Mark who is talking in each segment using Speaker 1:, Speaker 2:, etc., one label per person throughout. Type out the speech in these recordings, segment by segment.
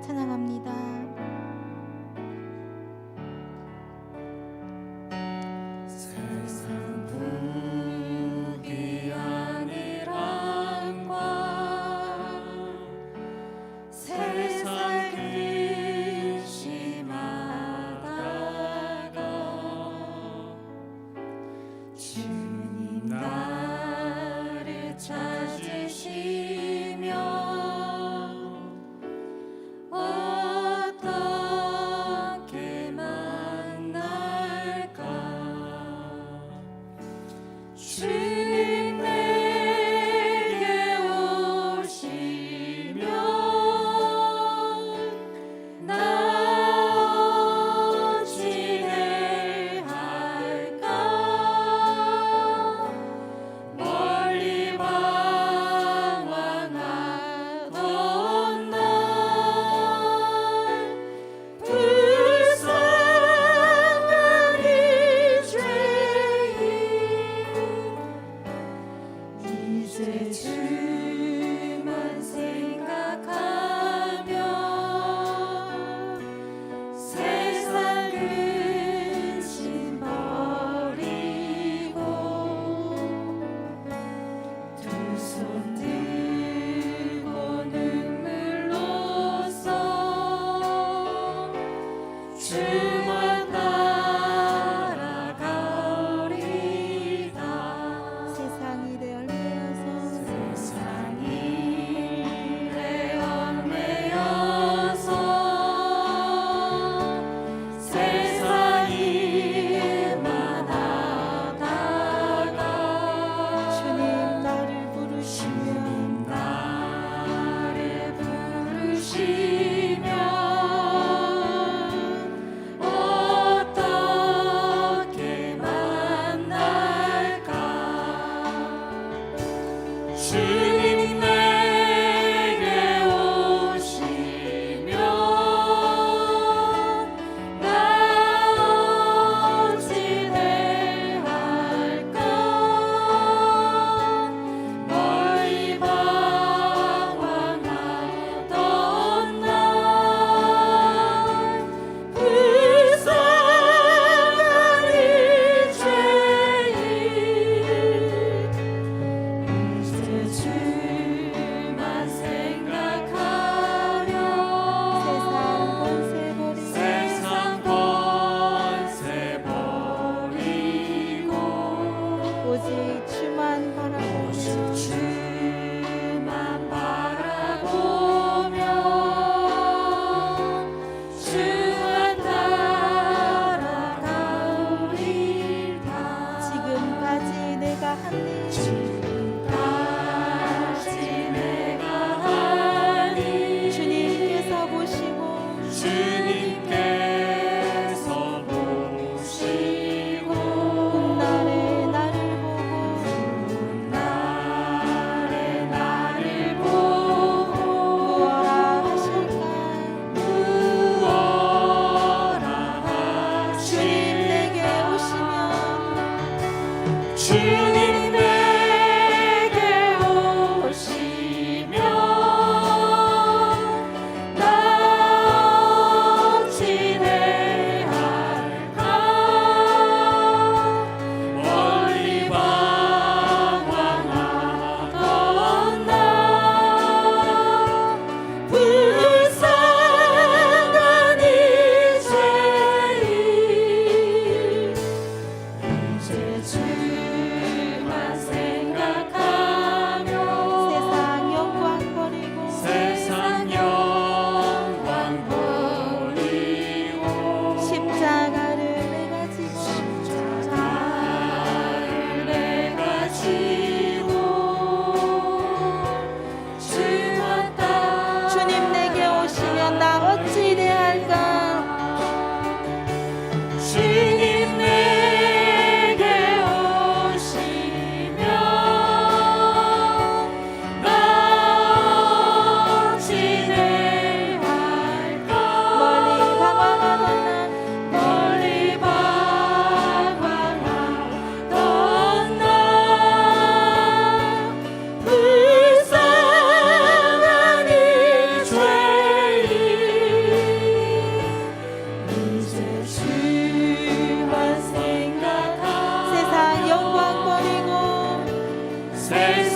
Speaker 1: 찬양합니다.
Speaker 2: 세상 부귀하니란과 세상 근심하다가 주님 나를 찾으시며 어떻게 만날까. 주님 내게 오시면 나 어찌 할까. 멀리 방황하던 날 불쌍한 이 죄인 이제 주만 생각하며 세상 근심 버리고 두 손 들고 눈물로써 주만 따라가리다.
Speaker 1: 세상이 내 얽매여서
Speaker 2: 세상이 내 얽매여서 세상 일만 하다가
Speaker 1: 주님 나를 부르시며
Speaker 2: 나를 부르시면 어떻게 만날까. 주님 내게 오시면 나 어찌 할까. 멀리 방황하던 날 불쌍한 이 죄인 이제 주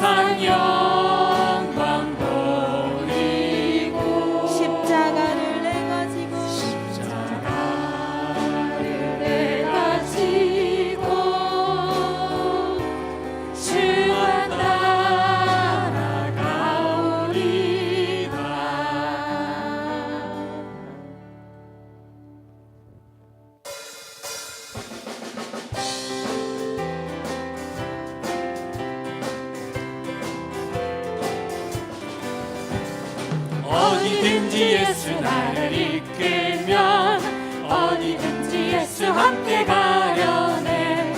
Speaker 2: 세상 영광 버리고
Speaker 1: 십자가를 내가 지고
Speaker 2: 십자가를 내가 지고 주와 따라가오리다. 어디든지 예수 나를 이끌면 어디든지 예수 함께 가려네.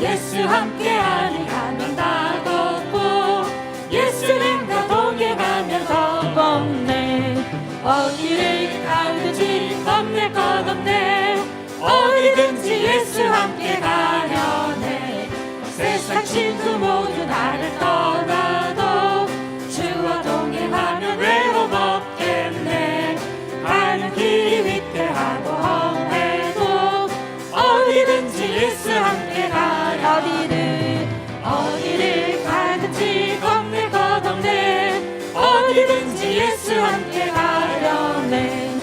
Speaker 2: 예수 함께 아니하면 다 걷고 예수님과 동행하면 더 걷네. 어디를 가든지 겁낼 것 없네. 어디든지 예수 함께 가려네. 세상 친구 모두 나를 떠나도 주와 동행하면 외로움 없겠네. 가는 길이 위태하고 험해도 어디든지 예수 함께 가려. 어디를 가든지 겁낼 것 없네. 어디든지 예수 함께 가려네.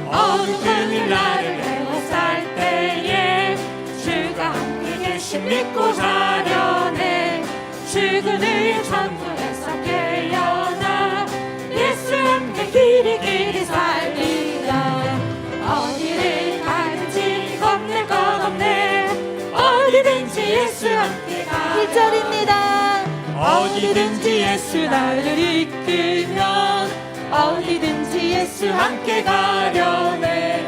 Speaker 2: 어두운 나를 에워쌀 때에 주가 함께 계심 믿고 자려네. 출근을 천국에서 깨어나 예수 함께 길이 살리라. 어디를 가든지 겁낼 것 없네. 어디든지 예수 함께 가.
Speaker 1: 1절입니다.
Speaker 2: 어디든지 예수 나를 이끌면 어디든지 예수 함께 가려네.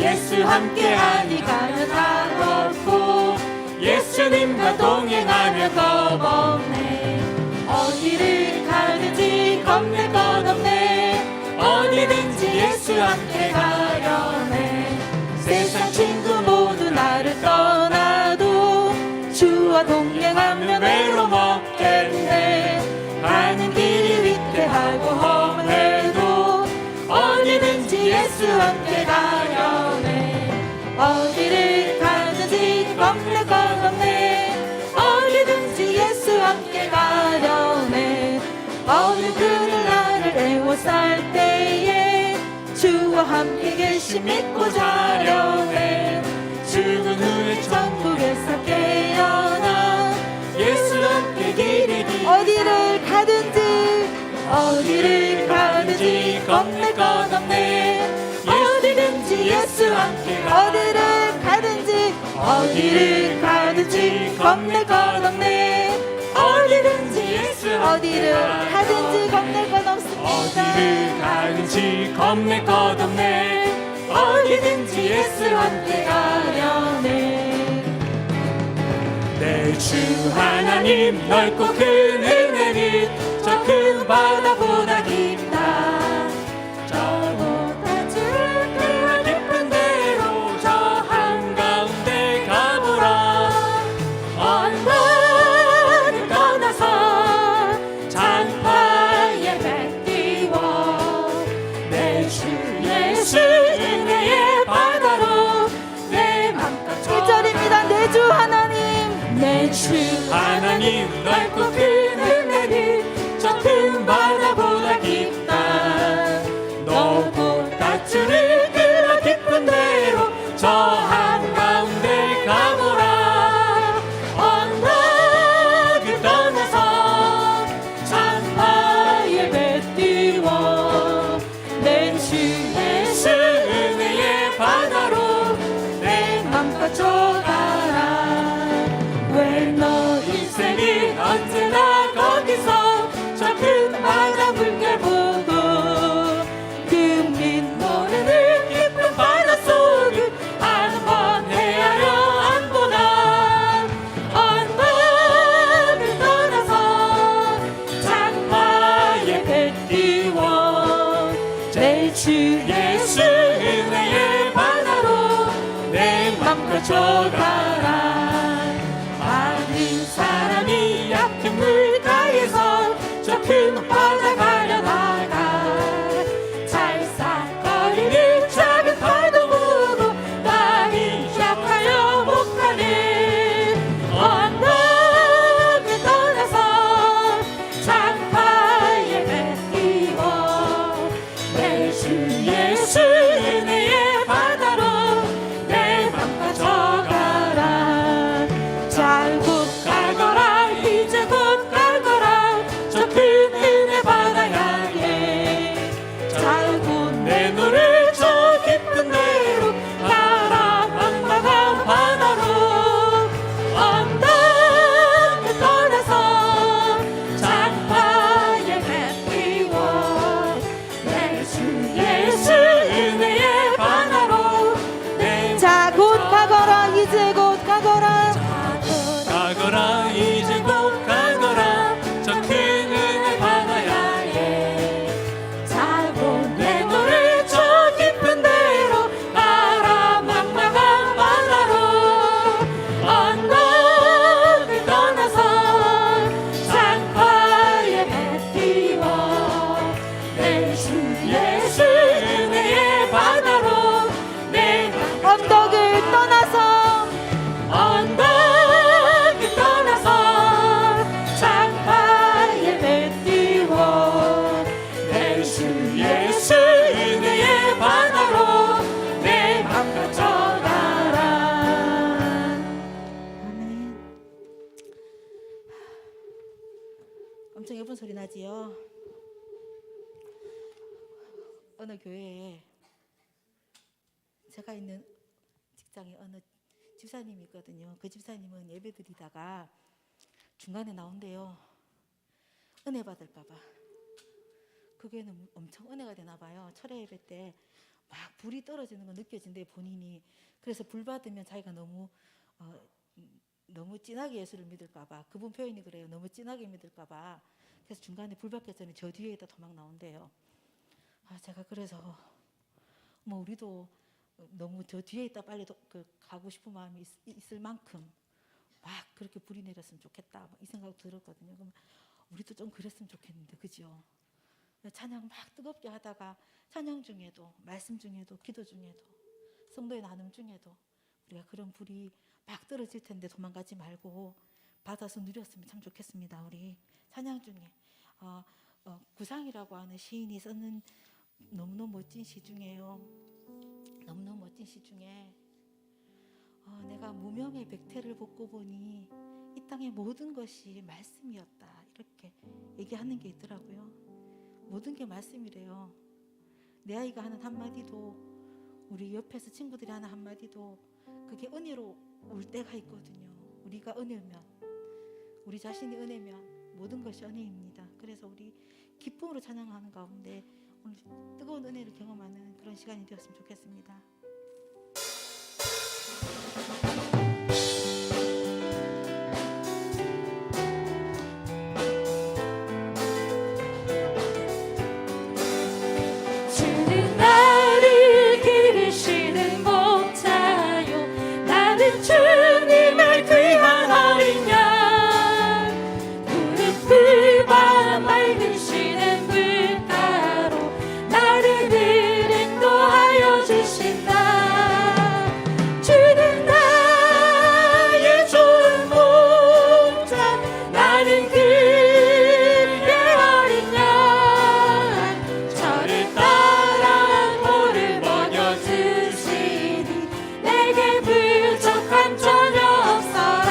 Speaker 2: 예수 함께 하니 가면 다 걷고 예수님과 동행하며 겁없네. 어디를 가든지 겁낼 것 없네. 어디든지 예수 함께 가려네. 세상 친구 모두 나를 떠나도 주와 동행하면 외로움 없겠네. 가는 길이 위태하고 험해도 어디든지 예수 함께 가려네. 어디를 가든지 겁낼 것 없네. 어디든지 예수 함께 가려네. 어두운 나를 에워쌀 때에 주와 함께 계심 믿고 자려네. 죽은 후에 천국에서 깨어나 예수 함께 길이
Speaker 1: 어디를 가든지
Speaker 2: 겁낼 것 없네. 어디든지 예수 함께 가.
Speaker 1: 어디를 가든지 겁낼 것 없네.
Speaker 2: 어디든지 예수
Speaker 1: 어디를 가든지 겁낼 것 없습니다.
Speaker 2: 어디를 가든지 겁낼 것 없네. 어디든지 예수 함께 가려네. 내 주 하나님 넓고 큰 은혜는 저 큰 바다보다 깊다. 저보다 주가 깊은 대로 저 한가운데 가보라. 언덕을 떠나서 장파에 배 띄워 내 주 예수 은혜의 바다로 내 맘껏
Speaker 1: 1절입니다. 내 주 하나님.
Speaker 2: 내 주 하나님 넓고 큰 은혜는 저 큰 바다보다 깊다. 너보다 주를 끌어 깊은 대로 저 한가운데 가보라. 언덕을 떠나서 장파에 배 띄워 내 주 예수 은혜의 바다로 내 맘껏 져가라. 왜 너 인생이 언제나 거기서 저 큰 바다 물결 보고 그 모르는 깊은 바닷속을 한 번 헤아려 안 보나. 언덕을 떠나서 장마에 배 띄워 내 주 예수 은혜의 바다로 내 맘껏 져가라. 많은 사람이 얕은 물가에서 저 큰 바다 가려다가 찰싹거리는 작은 파도 보고 많이 약하여 못 가는. 언덕을 떠나서
Speaker 1: 엄청 예쁜 소리 나지요? 어느 교회에 제가 있는 직장에 어느 집사님이 있거든요. 그 집사님은 예배 드리다가 중간에 나온대요. 은혜 받을까 봐. 그 교회는 엄청 은혜가 되나 봐요. 철회 예배 때 막 불이 떨어지는 거 느껴진대 본인이. 그래서 불 받으면 자기가 너무 진하게 예수를 믿을까 봐. 그분 표현이 그래요. 너무 진하게 믿을까 봐. 그래서 중간에 불 받기 전에 저 뒤에 있다 도망 나온대요. 제가 그래서 뭐 우리도 너무 저 뒤에 있다 빨리 가고 싶은 마음이 있을 만큼 막 그렇게 불이 내렸으면 좋겠다 이 생각 들었거든요. 그럼 우리도 좀 그랬으면 좋겠는데, 그죠? 찬양 막 뜨겁게 하다가 찬양 중에도, 말씀 중에도, 기도 중에도, 성도의 나눔 중에도 우리가 그런 불이 막 떨어질 텐데 도망가지 말고 받아서 누렸으면 참 좋겠습니다. 우리 찬양 중에 구상이라고 하는 시인이 썼는 너무너무 멋진 시 중에요. 너무너무 멋진 시 중에 내가 무명의 백태를 벗고 보니 이 땅의 모든 것이 말씀이었다, 이렇게 얘기하는 게 있더라고요. 모든 게 말씀이래요. 내 아이가 하는 한마디도, 우리 옆에서 친구들이 하는 한마디도 그게 은혜로 올 때가 있거든요. 우리가 은혜면, 우리 자신이 은혜면 모든 것이 은혜입니다. 그래서 우리 기쁨으로 찬양하는 가운데 오늘 뜨거운 은혜를 경험하는 그런 시간이 되었으면 좋겠습니다.
Speaker 2: 주는 나를 기르시는 목자요, 나는 주님을 귀한 어린 양. 무릎을 맑으시는 물가로 나를 늘 인도하여 주신다. 주는 나의 좋은 목자, 나는 그의 어린 양. 저를 따라 돌을 먹여주시니 내게 부족한 전혀 없어라.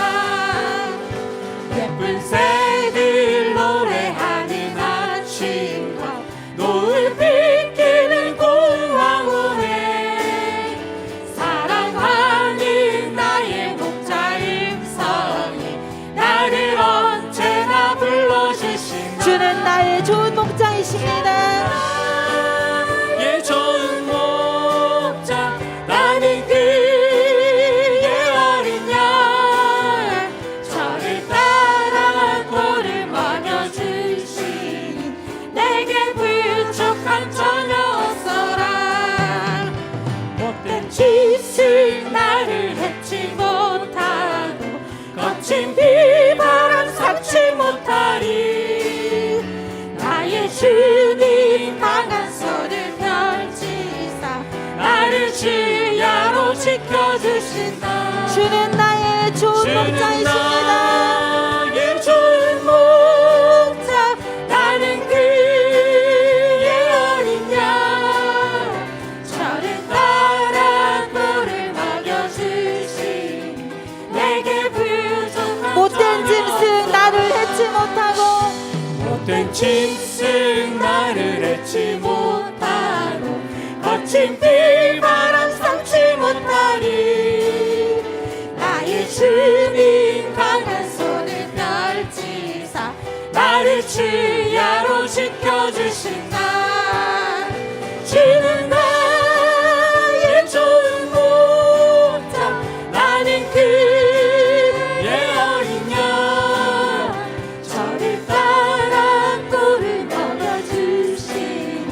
Speaker 2: 예쁜 새들 노래하는 아침과 노을 비키는 고운 황혼에 사랑하는 나의 목자 음성이 나를 언제나 불러주신다.
Speaker 1: 주는 나의 좋은 목자이십니다.
Speaker 2: 나의 좋은 목자, 나는 그의 어린 양. 저를 따라 돌을 먹여주시니 내게 부족한 전혀 없어라. 못된 짓을 나를 해치 못하고 거친 비바람 삭지 못하리. 나의 주님 강한 손을 펼치사 나를 주야로 지켜주신다.
Speaker 1: 주는 나의 좋은
Speaker 2: 주는
Speaker 1: 목자이십니다.
Speaker 2: 나의 좋은 목자, 나는 그의 어린 양. 저를 따라 돌을 먹여주시니 내게 부족한
Speaker 1: 못된
Speaker 2: 전혀
Speaker 1: 짐승 나를 해치 못하고,
Speaker 2: 못된 짐승 나를 해치 못하고 거친 비바람 삭지 못하리. 나의 주님 강한 손을 펼치사 나를 주야로 지켜주신다. 주는 나의 좋은 목자, 나는 그의 어린 양. 저를 따라 꼴을 먹여주시니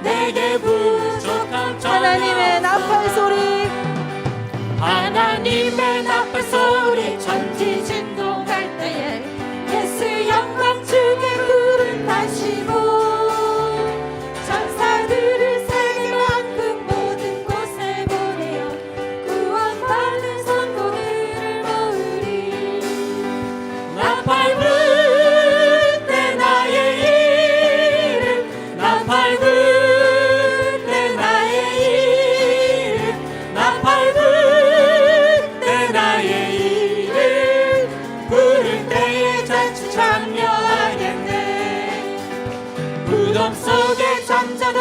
Speaker 2: 내게 부족한 전혀
Speaker 1: 하나님의 나팔 소리,
Speaker 2: 하나님의 나팔 소리 천지 진동할 때에 예수 영광 중에 불을 타시고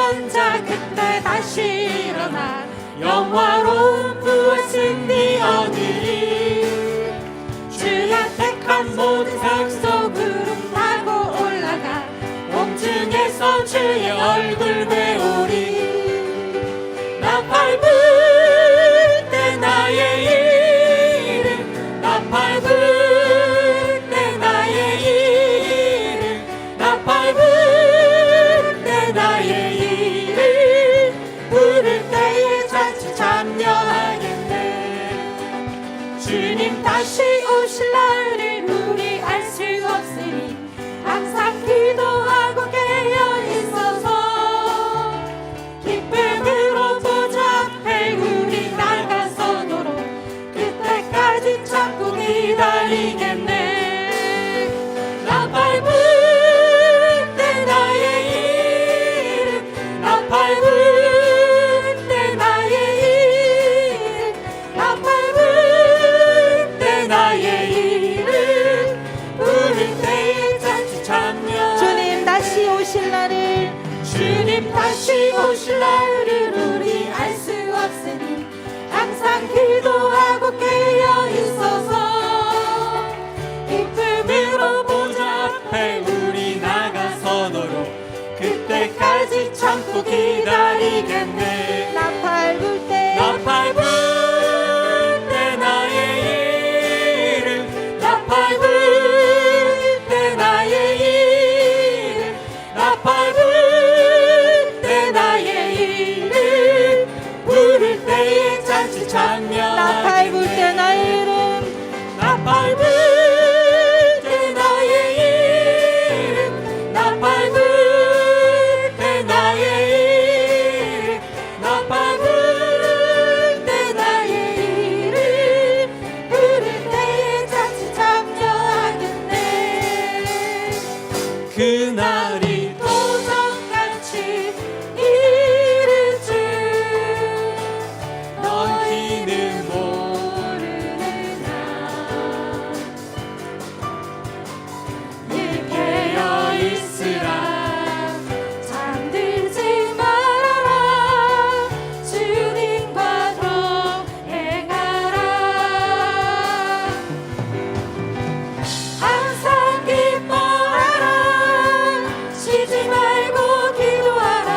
Speaker 2: 선 자 그때 다시 일어나 영화로운 부활 승리 얻으리. 주의 택한 모든 백성으로 타고 올라가 공중에서 주의 얼굴 배우리. 나 밟을 때 나의 이름, 나 밟을 때 나의 이름, 나 밟을 때 나의 이름 부를 때에 잔치 참여하겠네. 주님 다시 오실 날을 우리 알 수 없으니 항상 기도하고 깨어 있어서 기쁨으로 보좌 앞에 우리 나가서도록 그때까지 참고 기다리겠네. 나 밟을 때 나의 이름, 나 밟을 때 나의 이름, 나 밟을 때 나의 이름 부를 때에 잔치 참여.
Speaker 1: 주님 다시 오실 날을
Speaker 2: 주님 다시 오실 날을 우리 알 수 없으니 항상 기도하고 깨어 있어서 기쁨으로 보좌 앞에 우리 나가서도록 그때까지 참고 기다리겠네.
Speaker 1: 나 밟을 때
Speaker 2: 나 밟을 때 나의 이름, 나 밟을 때 나의 이름, 나 밟을 때 나의 이름 부를 때에 잔치 참여.
Speaker 1: 나 밟을 때 나의 이름
Speaker 2: 나 밟을 때 나의 이름, 나 밟을 때 나의 이름, 나 밟을 때 나의 이름 부를 때에 잔치 참여하겠네. 그날이 도전같이 이를 줄 너희는 모르느냐. 늘 깨어 있으라 잠들지 말아라 주님과 동행하라. 항상 기뻐하라 쉬지 말고 기도하라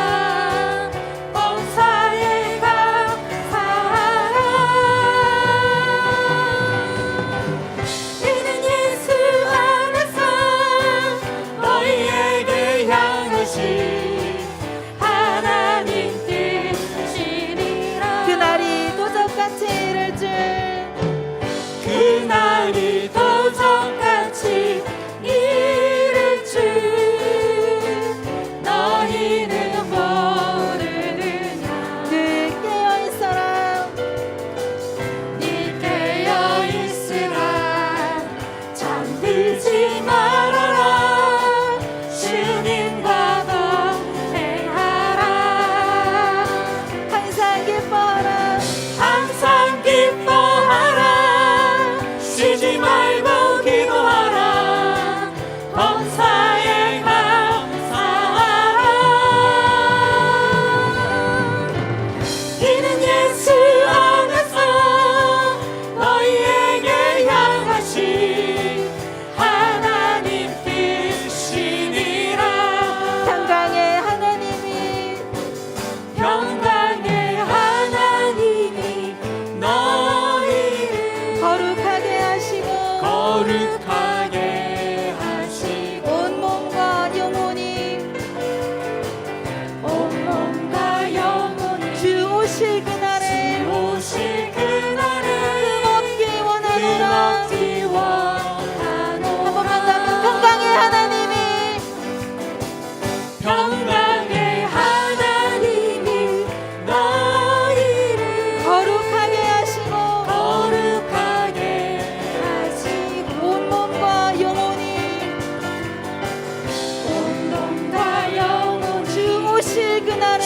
Speaker 2: 범사에 감사하라. 이는 예수 안에서 너희에게 향하신 하나님 뜻이니라.
Speaker 1: 그날이 도적같이 이를 줄
Speaker 2: 그날이 도적같이 이를 줄 너희는 모르느냐.
Speaker 1: 늘 깨어 있어라
Speaker 2: 네 깨어 있으라 잠들지 말아라 주님과 동행하라.
Speaker 1: 항상 기뻐하라
Speaker 2: 항상 기뻐하라 쉬지 말고 기도하라 범사에 감사하라. 이는 예수 안에서 너희에게 향하신 하나님 뜻이니라.
Speaker 1: 평강의 하나님이
Speaker 2: 평강의 하나님이 너희를
Speaker 1: 거룩하게 하시고
Speaker 2: 거룩하게 하시고
Speaker 1: 온 몸과 영혼이
Speaker 2: 온몸과 영혼이
Speaker 1: 주 오실 그날에
Speaker 2: 오실 그날에
Speaker 1: 먹기 원하노라.
Speaker 2: 먹기 원하노라.
Speaker 1: 한 번만 더 하면 평강의 하나님이
Speaker 2: 평강의 하나님이 너희를
Speaker 1: 거룩하게 하시고
Speaker 2: 거룩하게 하시고
Speaker 1: 온 몸과 영혼이
Speaker 2: 온몸과 영혼이
Speaker 1: 주 오실 그날에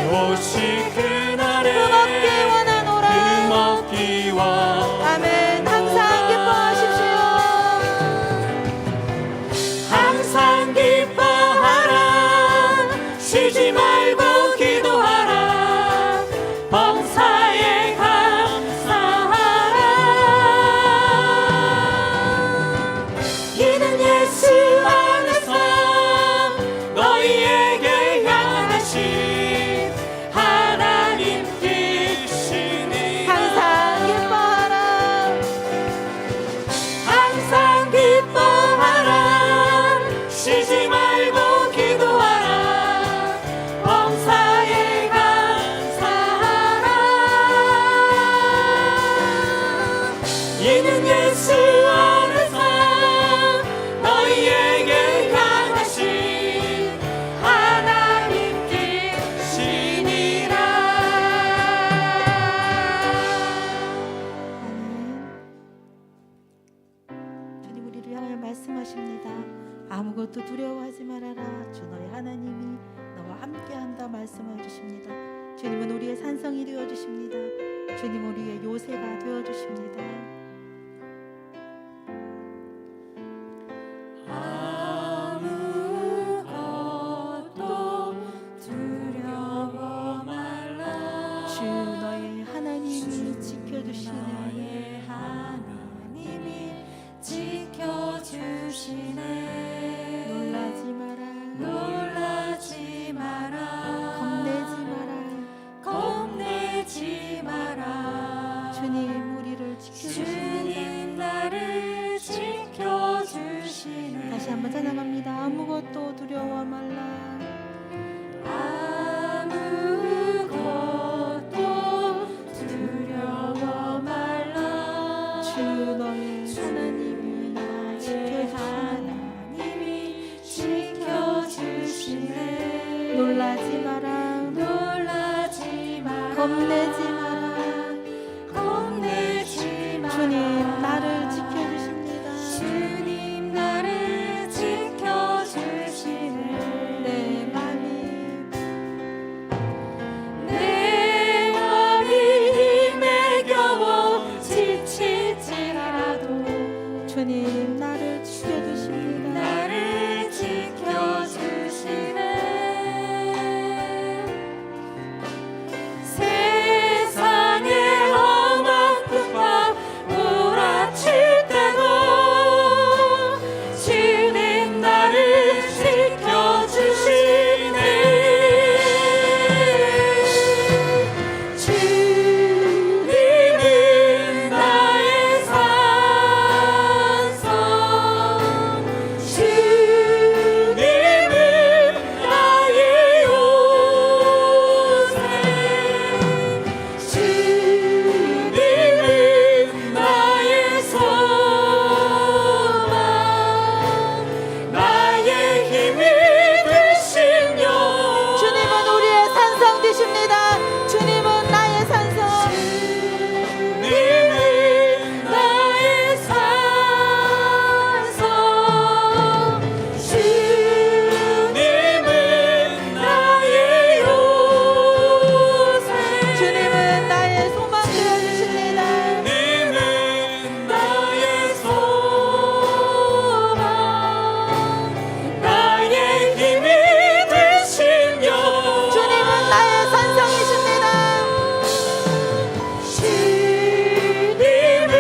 Speaker 2: 오실 그날에
Speaker 1: 먹기 원하노라.
Speaker 2: 먹기 원하노라.
Speaker 1: 아멘. 항상 기뻐하십시오.
Speaker 2: 항상 기뻐하라 쉬지 말고
Speaker 1: 일어나라. 주 너의 하나님이 너와 함께한다 말씀을 주십니다. 주님은 우리의 산성이 되어주십니다. 주님은 우리의 요새가 되어주십니다.
Speaker 2: 아무것도 두려워 말라.
Speaker 1: 주 너의 하나님이 지켜주시네.
Speaker 2: 나의 하나님이 지켜주시네.
Speaker 1: 놀라지 마라.
Speaker 2: 놀라지 마라.
Speaker 1: 겁내지 마라.
Speaker 2: 겁내지 마라.
Speaker 1: 주님 우리를 지켜주십니다.
Speaker 2: 주님 나를 지켜주시네.
Speaker 1: 다시 한번 찬양합니다. 아무것도 두려워 말라.
Speaker 2: 아무것도 두려워 말라.
Speaker 1: 주 너의 하나님이
Speaker 2: 나의 하나님이 지켜주시네.
Speaker 1: 놀라지 마라.
Speaker 2: 놀라지 마라.
Speaker 1: 겁내지 마라.
Speaker 2: 겁내지 마라.
Speaker 1: 주님 나를 지켜주십니다.
Speaker 2: 주님 나를 지켜주시네.
Speaker 1: 내 맘이
Speaker 2: 내 맘이 힘에 겨워 지칠지라도
Speaker 1: 주님 나를 지켜주십니다.
Speaker 2: 나를 지켜주시네. 세상의 험한 풍파 몰아칠 때도 주님 나를 지켜주시네. 주님은 나의 산성. 주님은 나의 요새. 주님은 나의 소망. 나의 힘이 되시며.
Speaker 1: 주님은 우리의 산성 되십니다. 주님은 나의 산성.
Speaker 2: 주님은 나의 산성. 주님은 나의 요새.
Speaker 1: 주님은 나의 소망 되어주십니다.
Speaker 2: 주님은 나의 소망. 나의 힘이 되시며.
Speaker 1: 주님은 나의 산성이십니다.
Speaker 2: 주님은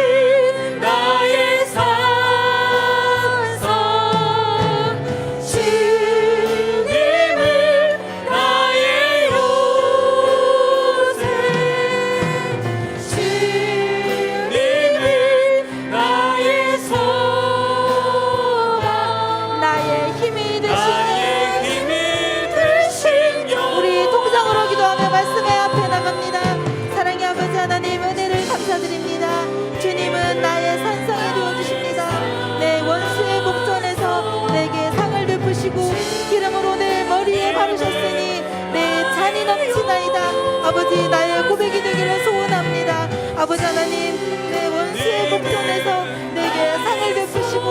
Speaker 2: 나의 산성. 주님은 나의 요새. 주님은 나의 소망.
Speaker 1: 나의 힘이 되시네.
Speaker 2: 나의 힘이 되시며.
Speaker 1: 우리 통성으로 기도하며 말씀의 앞에 나갑니다. 사랑의 아버지 하나님 은혜를 감사드립니다. 주님은 나의 산성이 되어주십니다. 내 원수의 목전에서 내게 상을 베푸시고 기름으로 내 머리에 바르셨으니 내 잔이 넘치나이다. 아버지 나의 고백이 되기를 소원합니다. 아버지 하나님 내 원수의 목전에서 내게 상을 베푸시고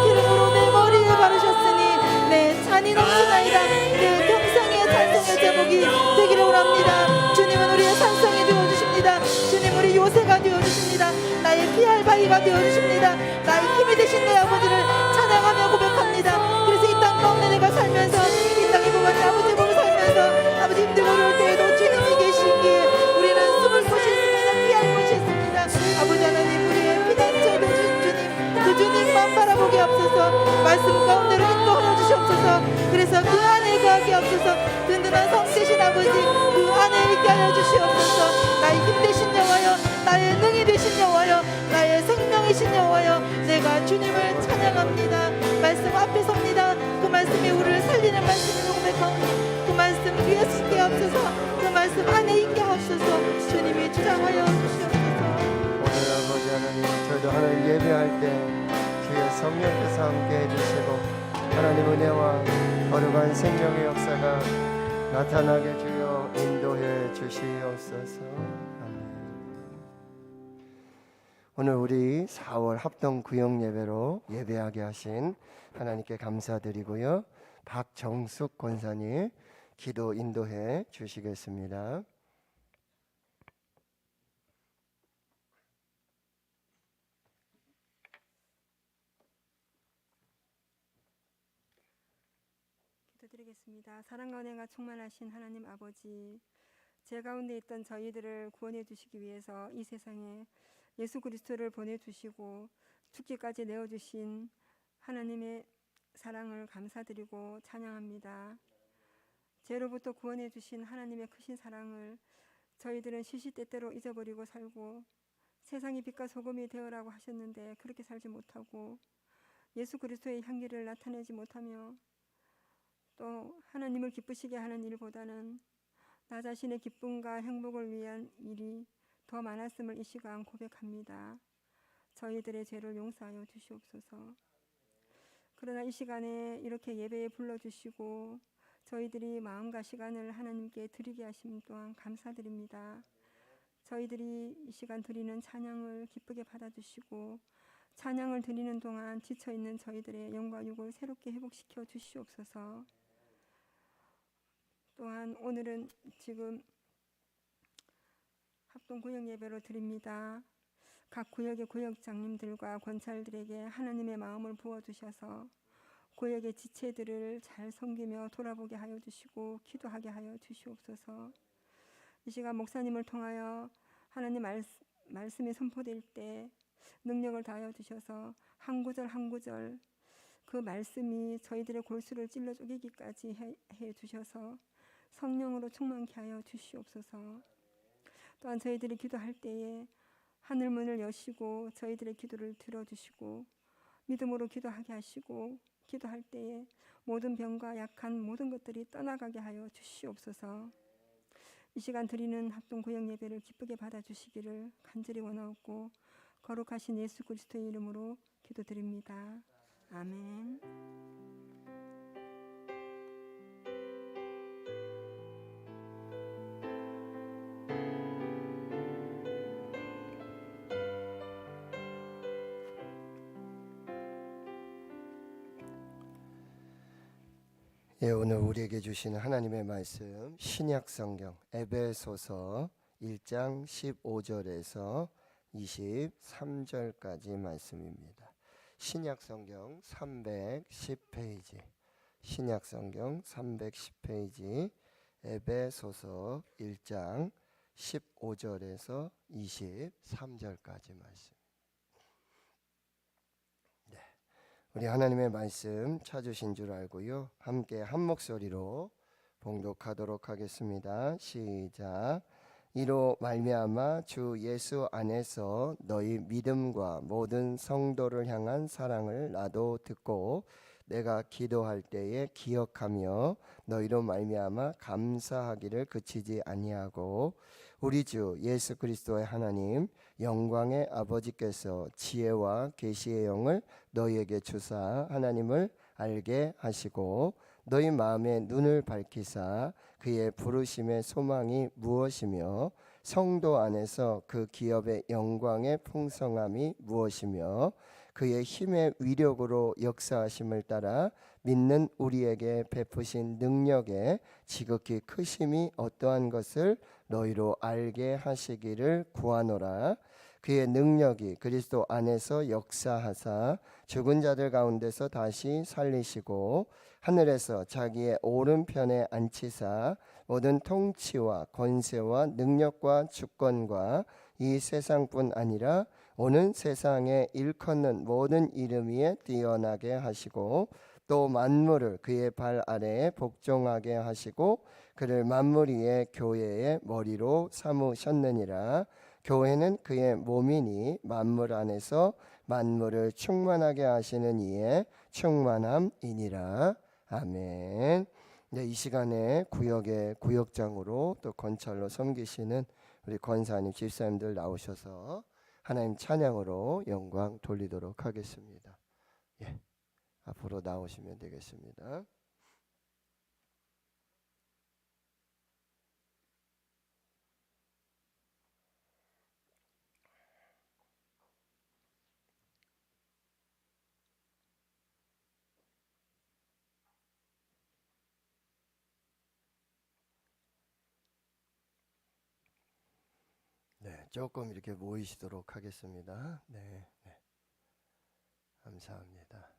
Speaker 1: 기름으로 내 머리에 바르셨으니 내 잔이 넘치나이다. 내 평생의 찬송의 제목이 되기를 원합니다. 주님은 우리의 산성이 되어주십니다. 주님 우리 요새가 되어주십니다. 나의 피할 바위가 되어주십니다. 나의 힘이 되신 내 아버지를 찬양하며 고백합니다. 그래서 이 땅 가운데 내가 살면서 이 땅에 보면 아버지 보고 살면서 아버지 힘들고 어려울 때에도 주님이 계시기에 우리는 숨을 곳이 있습니다. 피할 곳이 있습니다. 아버지 하나님 우리의 피난처 되신 주님 그 주님만 바라보게 앞서서 말씀 가운데로 인도하여 주시옵소서. 그래서 그 안에 거하게 앞서서 든든한 성 되신 아버지 그 안에 있게 하여 주시옵소서. 나의 힘 되신 여호와여 나의 능히 되신 여호와여 나의 생명이신 여호와여 내가 주님을 찬양합니다. 말씀 앞에 섭니다. 그 말씀이 우리를 살리는 말씀을 고백하오니 그 말씀 위에 있게 하옵소서. 그 말씀 안에 있게 하옵소서. 주님이 주장하여 주시옵소서.
Speaker 3: 오늘 아버지 하나님 저희도 하나님 예배할 때 주의 성령께서 함께 해주시고 하나님 은혜와 거룩한 생명의 역사가 나타나게 주여 인도해 주시옵소서. 아멘. 오늘 우리 4월 합동 구역 예배로 예배하게 하신 하나님께 감사드리고요. 박정숙 권사님 기도 인도해 주시겠습니다.
Speaker 4: 기도드리겠습니다. 사랑과 은혜가 충만하신 하나님 아버지, 제 가운데 있던 저희들을 구원해 주시기 위해서 이 세상에 예수 그리스도를 보내주시고 죽기까지 내어주신 하나님의 사랑을 감사드리고 찬양합니다. 죄로부터 구원해 주신 하나님의 크신 사랑을 저희들은 시시때때로 잊어버리고 살고 세상이 빛과 소금이 되어라고 하셨는데 그렇게 살지 못하고 예수 그리스도의 향기를 나타내지 못하며 또 하나님을 기쁘시게 하는 일보다는 나 자신의 기쁨과 행복을 위한 일이 더 많았음을 이 시간 고백합니다. 저희들의 죄를 용서하여 주시옵소서. 그러나 이 시간에 이렇게 예배에 불러주시고 저희들이 마음과 시간을 하나님께 드리게 하심 또한 감사드립니다. 저희들이 이 시간 드리는 찬양을 기쁘게 받아주시고 찬양을 드리는 동안 지쳐있는 저희들의 영과 육을 새롭게 회복시켜 주시옵소서. 또한 오늘은 지금 합동 구역 예배로 드립니다. 각 구역의 구역장님들과 권찰들에게 하나님의 마음을 부어주셔서 구역의 지체들을 잘 섬기며 돌아보게 하여 주시고 기도하게 하여 주시옵소서. 이 시간 목사님을 통하여 하나님 말씀이 선포될 때 능력을 다하여 주셔서 한 구절 한 구절 그 말씀이 저희들의 골수를 찔러 쪼개기까지 해 주셔서 성령으로 충만케 하여 주시옵소서. 또한 저희들이 기도할 때에 하늘문을 여시고 저희들의 기도를 들어주시고 믿음으로 기도하게 하시고 기도할 때에 모든 병과 약한 모든 것들이 떠나가게 하여 주시옵소서. 이 시간 드리는 합동 구역 예배를 기쁘게 받아주시기를 간절히 원하옵고 거룩하신 예수 그리스도의 이름으로 기도드립니다. 아멘.
Speaker 3: 예, 오늘 우리에게 주시는 하나님의 말씀 신약 성경 에베소서 1장 15절에서 23절까지 말씀입니다. 신약 성경 310페이지 신약 성경 310페이지 에베소서 1장 15절에서 23절까지 말씀. 우리 하나님의 말씀 찾으신 줄 알고요. 함께 한 목소리로 봉독하도록 하겠습니다. 시작. 이로 말미암아 주 예수 안에서 너희 믿음과 모든 성도를 향한 사랑을 나도 듣고 내가 기도할 때에 기억하며 너희로 말미암아 감사하기를 그치지 아니하고 우리 주 예수 그리스도의 하나님 영광의 아버지께서 지혜와 계시의 영을 너희에게 주사 하나님을 알게 하시고 너희 마음의 눈을 밝히사 그의 부르심의 소망이 무엇이며 성도 안에서 그 기업의 영광의 풍성함이 무엇이며 그의 힘의 위력으로 역사하심을 따라 믿는 우리에게 베푸신 능력의 지극히 크심이 어떠한 것을 너희로 알게 하시기를 구하노라. 그의 능력이 그리스도 안에서 역사하사 죽은 자들 가운데서 다시 살리시고 하늘에서 자기의 오른편에 앉히사 모든 통치와 권세와 능력과 주권과 이 세상뿐 아니라 오는 세상에 일컫는 모든 이름 위에 뛰어나게 하시고 또 만물을 그의 발 아래에 복종하게 하시고 그를 만물 위에 교회의 머리로 삼으셨느니라. 교회는 그의 몸이니 만물 안에서 만물을 충만하게 하시는 이의 충만함이니라. 아멘. 네, 이 시간에 구역의 구역장으로 또 권찰로 섬기시는 우리 권사님, 집사님들 나오셔서 하나님 찬양으로 영광 돌리도록 하겠습니다. 예, 앞으로 나오시면 되겠습니다. 조금 이렇게 모이시도록 하겠습니다. 네, 네. 감사합니다.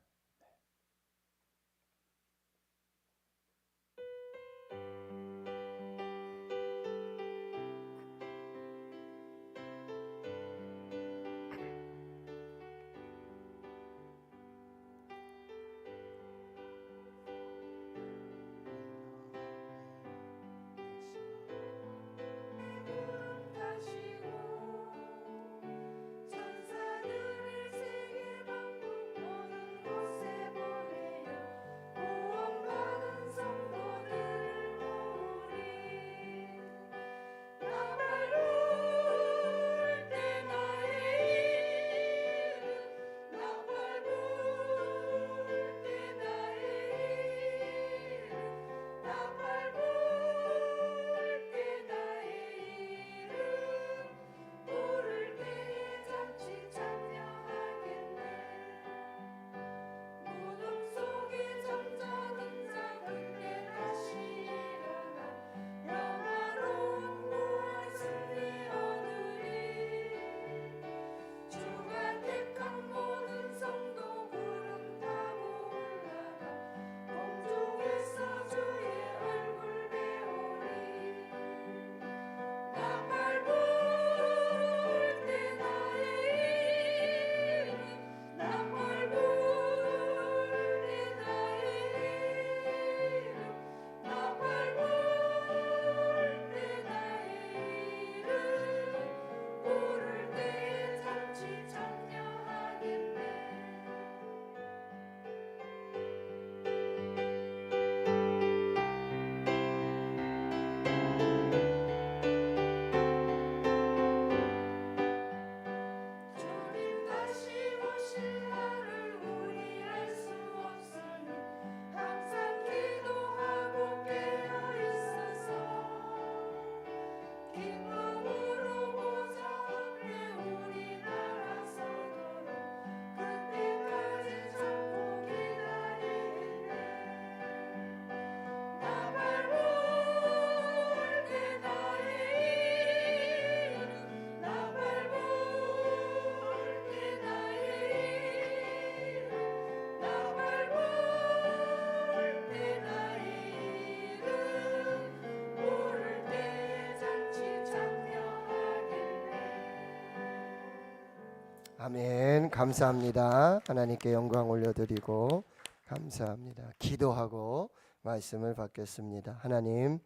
Speaker 3: 아멘. 감사합니다. 하나님께 영광 올려드리고 감사합니다. 기도하고 말씀을 받겠습니다. 하나님,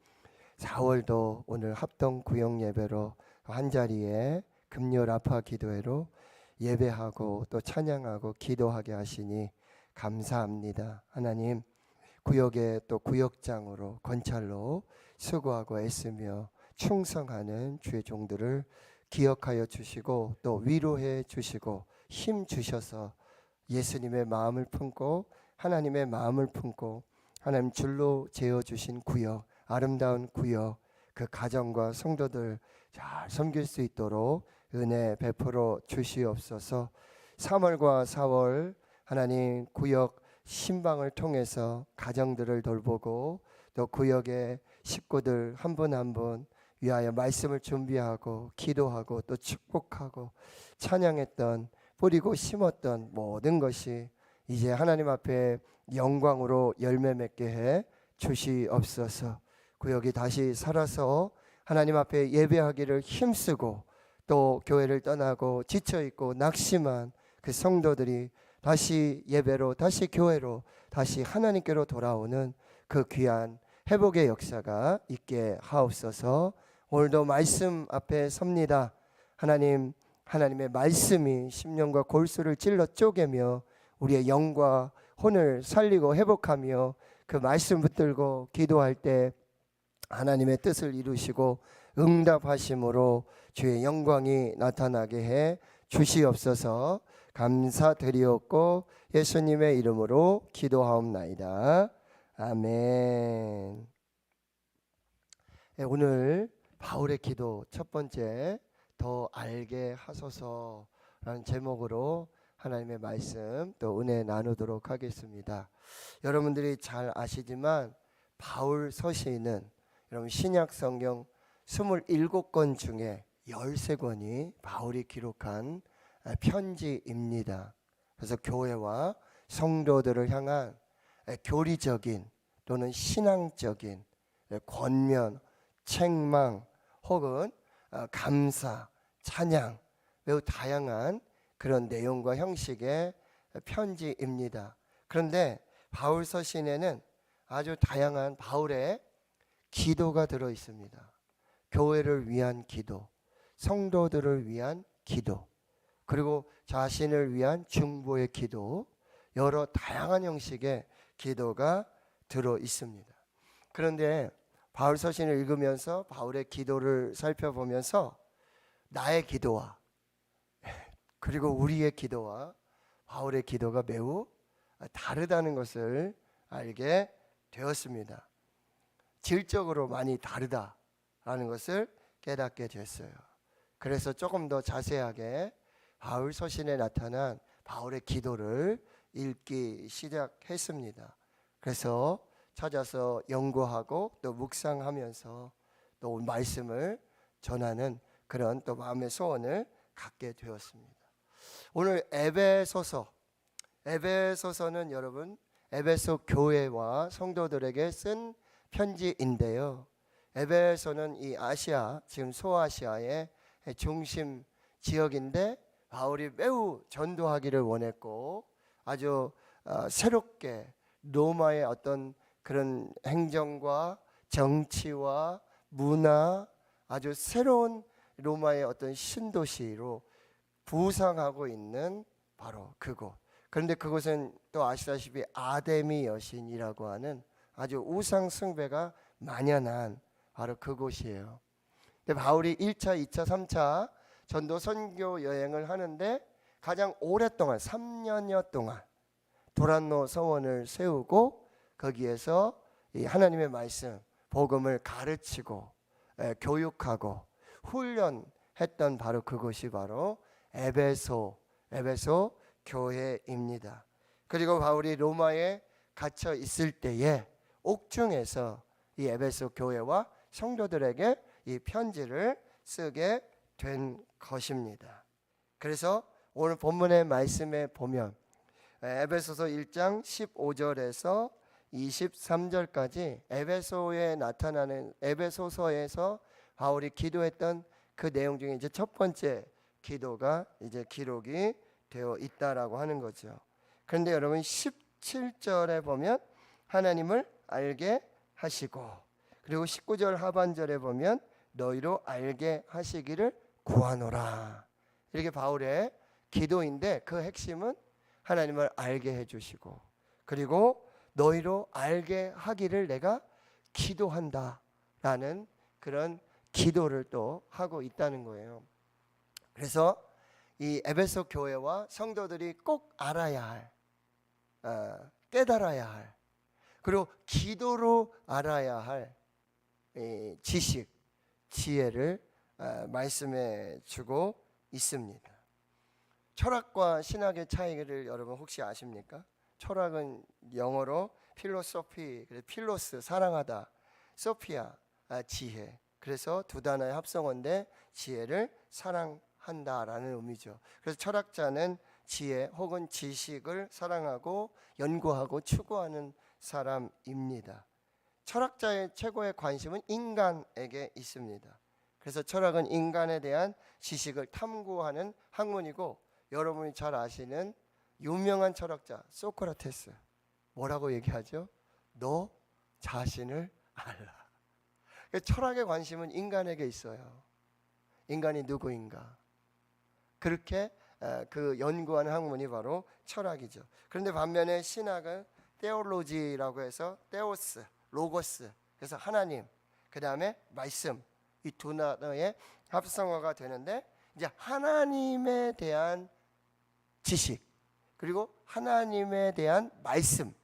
Speaker 3: 4월도 오늘 합동 구역 예배로 한자리에 금요 라파 기도회로 예배하고 또 찬양하고 기도하게 하시니 감사합니다. 하나님, 구역에 또 구역장으로 권찰로 수고하고 애쓰며 충성하는 주의 종들을 기억하여 주시고 또 위로해 주시고 힘 주셔서 예수님의 마음을 품고 하나님의 마음을 품고 하나님 줄로 재어주신 구역, 아름다운 구역, 그 가정과 성도들 잘 섬길 수 있도록 은혜 베풀어 주시옵소서. 3월과 4월 하나님 구역 신방을 통해서 가정들을 돌보고 또 구역의 식구들 한 분 한 분 위하여 말씀을 준비하고 기도하고 또 축복하고 찬양했던 뿌리고 심었던 모든 것이 이제 하나님 앞에 영광으로 열매 맺게 해 주시옵소서. 구역이 다시 살아서 하나님 앞에 예배하기를 힘쓰고 또 교회를 떠나고 지쳐있고 낙심한 그 성도들이 다시 예배로 다시 교회로 다시 하나님께로 돌아오는 그 귀한 회복의 역사가 있게 하옵소서. 오늘도 말씀 앞에 섭니다. 하나님, 하나님의 말씀이 심령과 골수를 찔러 쪼개며 우리의 영과 혼을 살리고 회복하며 그 말씀 붙들고 기도할 때 하나님의 뜻을 이루시고 응답하심으로 주의 영광이 나타나게 해 주시옵소서. 감사드리옵고 예수님의 이름으로 기도하옵나이다. 아멘. 오늘 바울의 기도 첫 번째, 더 알게 하소서라는 제목으로 하나님의 말씀 또 은혜 나누도록 하겠습니다. 여러분들이 잘 아시지만 바울 서신은 여러분 신약 성경 27권 중에 13권이 바울이 기록한 편지입니다. 그래서 교회와 성도들을 향한 교리적인 또는 신앙적인 권면, 책망 혹은 감사, 찬양, 매우 다양한 그런 내용과 형식의 편지입니다. 그런데 바울 서신에는 아주 다양한 바울의 기도가 들어 있습니다. 교회를 위한 기도, 성도들을 위한 기도, 그리고 자신을 위한 중보의 기도, 여러 다양한 형식의 기도가 들어 있습니다. 그런데 바울 서신을 읽으면서 바울의 기도를 살펴보면서 나의 기도와 그리고 우리의 기도와 바울의 기도가 매우 다르다는 것을 알게 되었습니다. 질적으로 많이 다르다라는 것을 깨닫게 됐어요. 그래서 조금 더 자세하게 바울 서신에 나타난 바울의 기도를 읽기 시작했습니다. 그래서 찾아서 연구하고 또 묵상하면서 또 말씀을 전하는 그런 또 마음의 소원을 갖게 되었습니다. 오늘 에베소서는 여러분 에베소 교회와 성도들에게 쓴 편지인데요. 에베소는 이 아시아, 지금 소아시아의 중심 지역인데 바울이 매우 전도하기를 원했고 아주 새롭게 로마의 어떤 그런 행정과 정치와 문화, 아주 새로운 로마의 어떤 신도시로 부상하고 있는 바로 그곳. 그런데 그곳은 또 아시다시피 아데미 여신이라고 하는 아주 우상 숭배가 만연한 바로 그곳이에요. 근데 바울이 1차, 2차, 3차 전도 선교 여행을 하는데 가장 오랫동안 3년여 동안 도란노 서원을 세우고 거기에서 이 하나님의 말씀, 복음을 가르치고 교육하고 훈련했던 바로 그곳이 바로 에베소 교회입니다. 그리고 바울이 로마에 갇혀 있을 때에 옥중에서 이 에베소 교회와 성도들에게 이 편지를 쓰게 된 것입니다. 그래서 오늘 본문의 말씀에 보면 에베소서 1장 15절에서 23절까지 에베소에 나타나는 에베소서에서 바울이 기도했던 그 내용 중에 이제 첫 번째 기도가 이제 기록이 되어 있다라고 하는 거죠. 그런데 여러분 17절에 보면 하나님을 알게 하시고, 그리고 19절 하반절에 보면 너희로 알게 하시기를 구하노라. 이렇게 바울의 기도인데 그 핵심은 하나님을 알게 해주시고, 그리고 너희로 알게 하기를 내가 기도한다라는 그런 기도를 또 하고 있다는 거예요. 그래서 이 에베소 교회와 성도들이 꼭 알아야 할, 깨달아야 할, 그리고 기도로 알아야 할 지식, 지혜를 말씀해 주고 있습니다. 철학과 신학의 차이를 여러분 혹시 아십니까? 철학은 영어로 필로소피, 필로스 사랑하다, 소피아 지혜. 그래서 두 단어의 합성어인데 지혜를 사랑한다라는 의미죠. 그래서 철학자는 지혜 혹은 지식을 사랑하고 연구하고 추구하는 사람입니다. 철학자의 최고의 관심은 인간에게 있습니다. 그래서 철학은 인간에 대한 지식을 탐구하는 학문이고, 여러분이 잘 아시는 유명한 철학자 소크라테스 뭐라고 얘기하죠? 너 자신을 알라. 철학의 관심은 인간에게 있어요. 인간이 누구인가, 그렇게 그 연구하는 학문이 바로 철학이죠. 그런데 반면에 신학은 테올로지라고 해서 테오스, 로고스, 그래서 하나님, 그 다음에 말씀, 이 두 단어의 합성어가 되는데 이제 하나님에 대한 지식 그리고 하나님에 대한 말씀,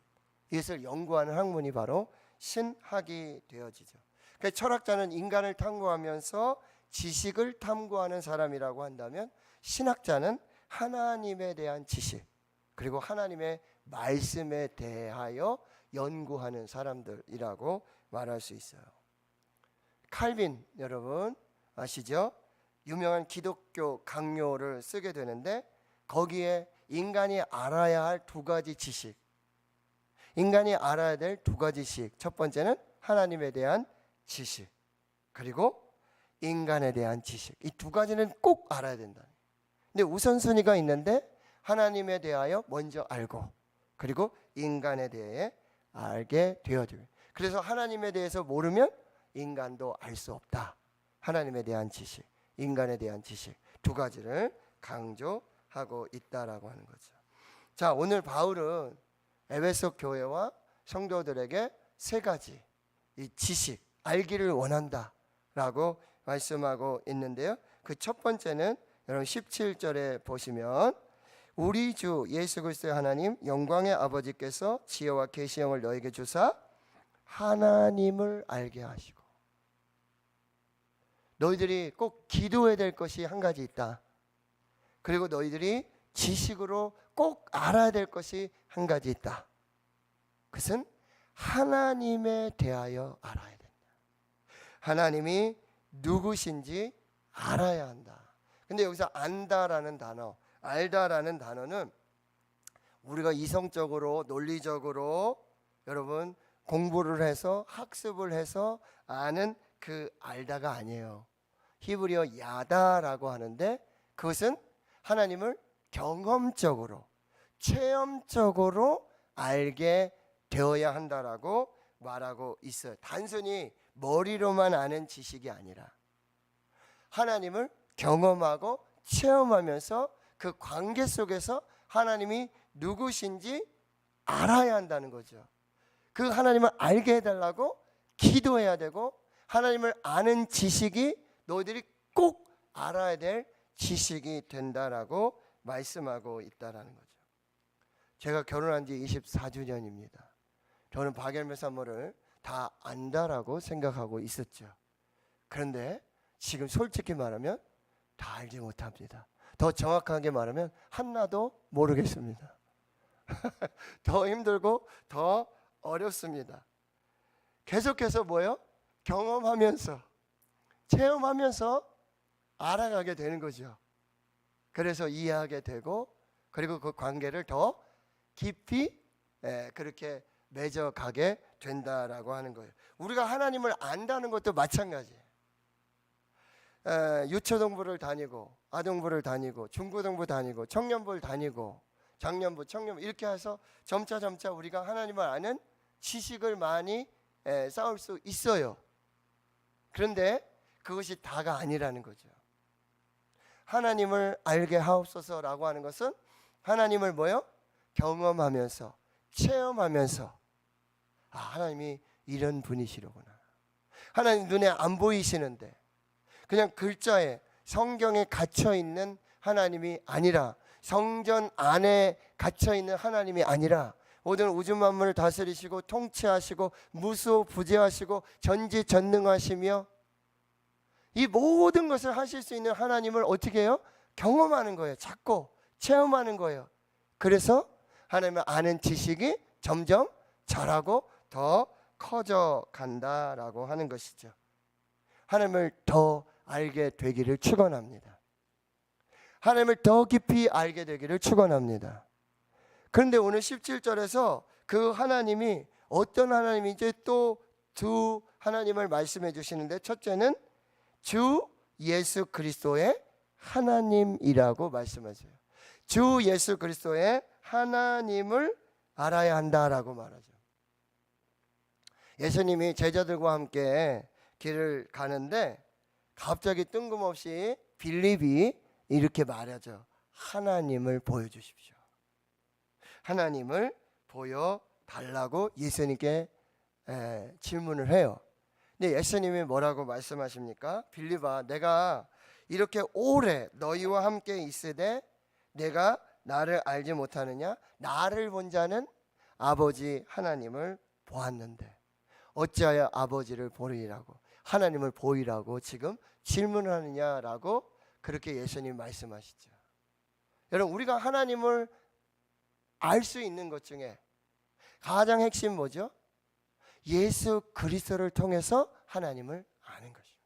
Speaker 3: 이것을 연구하는 학문이 바로 신학이 되어지죠. 그래서 철학자는 인간을 탐구하면서 지식을 탐구하는 사람이라고 한다면, 신학자는 하나님에 대한 지식 그리고 하나님의 말씀에 대하여 연구하는 사람들이라고 말할 수 있어요. 칼빈 여러분 아시죠? 유명한 기독교 강요를 쓰게 되는데 거기에 인간이 알아야 할 두 가지 지식, 인간이 알아야 될 두 가지씩, 첫 번째는 하나님에 대한 지식, 그리고 인간에 대한 지식. 이 두 가지는 꼭 알아야 된다. 근데 우선순위가 있는데 하나님에 대하여 먼저 알고 그리고 인간에 대해 알게 되어져요. 그래서 하나님에 대해서 모르면 인간도 알 수 없다. 하나님에 대한 지식, 인간에 대한 지식 두 가지를 강조하고 있다라고 하는 거죠. 자, 오늘 바울은 에베소 교회와 성도들에게 세 가지 이 지식, 알기를 원한다라고 말씀하고 있는데요. 그 첫 번째는 여러분 17절에 보시면 우리 주 예수 그리스도의 하나님 영광의 아버지께서 지혜와 계시형을 너에게 주사 하나님을 알게 하시고. 너희들이 꼭 기도해야 될 것이 한 가지 있다. 그리고 너희들이 지식으로 꼭 알아야 될 것이 한 가지 있다. 그것은 하나님에 대하여 알아야 된다. 하나님이 누구신지 알아야 한다. 근데 여기서 안다라는 단어, 알다라는 단어는 우리가 이성적으로 논리적으로 여러분 공부를 해서 학습을 해서 아는 그 알다가 아니에요. 히브리어 야다라고 하는데 그것은 하나님을 경험적으로 체험적으로 알게 되어야 한다라고 말하고 있어요. 단순히 머리로만 아는 지식이 아니라 하나님을 경험하고 체험하면서 그 관계 속에서 하나님이 누구신지 알아야 한다는 거죠. 그 하나님을 알게 해달라고 기도해야 되고 하나님을 아는 지식이 너희들이 꼭 알아야 될 지식이 된다라고 말씀하고 있다라는 거죠. 제가 결혼한 지 24주년입니다. 저는 박열매 사모를 다 안다라고 생각하고 있었죠. 그런데 지금 솔직히 말하면 다 알지 못합니다. 더 정확하게 말하면 하나도 모르겠습니다. 더 힘들고 더 어렵습니다. 계속해서 뭐요? 경험하면서 체험하면서 알아가게 되는 거죠. 그래서 이해하게 되고 그리고 그 관계를 더 깊이 그렇게 맺어가게 된다라고 하는 거예요. 우리가 하나님을 안다는 것도 마찬가지예요. 유초동부를 다니고 아동부를 다니고 중고등부 다니고 청년부를 다니고 장년부, 청년부 이렇게 해서 점차 우리가 하나님을 아는 지식을 많이 쌓을 수 있어요. 그런데 그것이 다가 아니라는 거죠. 하나님을 알게 하옵소서라고 하는 것은 하나님을 뭐요? 경험하면서 체험하면서 하나님이 이런 분이시로구나. 하나님 눈에 안 보이시는데 그냥 글자에 성경에 갇혀있는 하나님이 아니라 성전 안에 갇혀있는 하나님이 아니라 모든 우주 만물을 다스리시고 통치하시고 무소부재하시고 전지전능하시며 이 모든 것을 하실 수 있는 하나님을 어떻게 해요? 경험하는 거예요. 찾고 체험하는 거예요. 그래서 하나님을 아는 지식이 점점 자라고 더 커져 간다라고 하는 것이죠. 하나님을 더 알게 되기를 축원합니다. 하나님을 더 깊이 알게 되기를 축원합니다. 그런데 오늘 17절에서 그 하나님이 어떤 하나님인지 또 두 하나님을 말씀해 주시는데 첫째는 주 예수 그리스도의 하나님이라고 말씀하세요. 주 예수 그리스도의 하나님을 알아야 한다라고 말하죠. 예수님이 제자들과 함께 길을 가는데 갑자기 뜬금없이 빌립이 이렇게 말하죠. 하나님을 보여주십시오. 하나님을 보여달라고 예수님께 질문을 해요. 근데 예수님이 뭐라고 말씀하십니까? 빌립아, 내가 이렇게 오래 너희와 함께 있으되 내가 나를 알지 못하느냐? 나를 본 자는 아버지 하나님을 보았는데 어찌하여 아버지를 보리라고 하나님을 보이라고 지금 질문을 하느냐라고 그렇게 예수님 말씀하시죠. 여러분, 우리가 하나님을 알 수 있는 것 중에 가장 핵심 뭐죠? 예수 그리스도를 통해서 하나님을 아는 것입니다.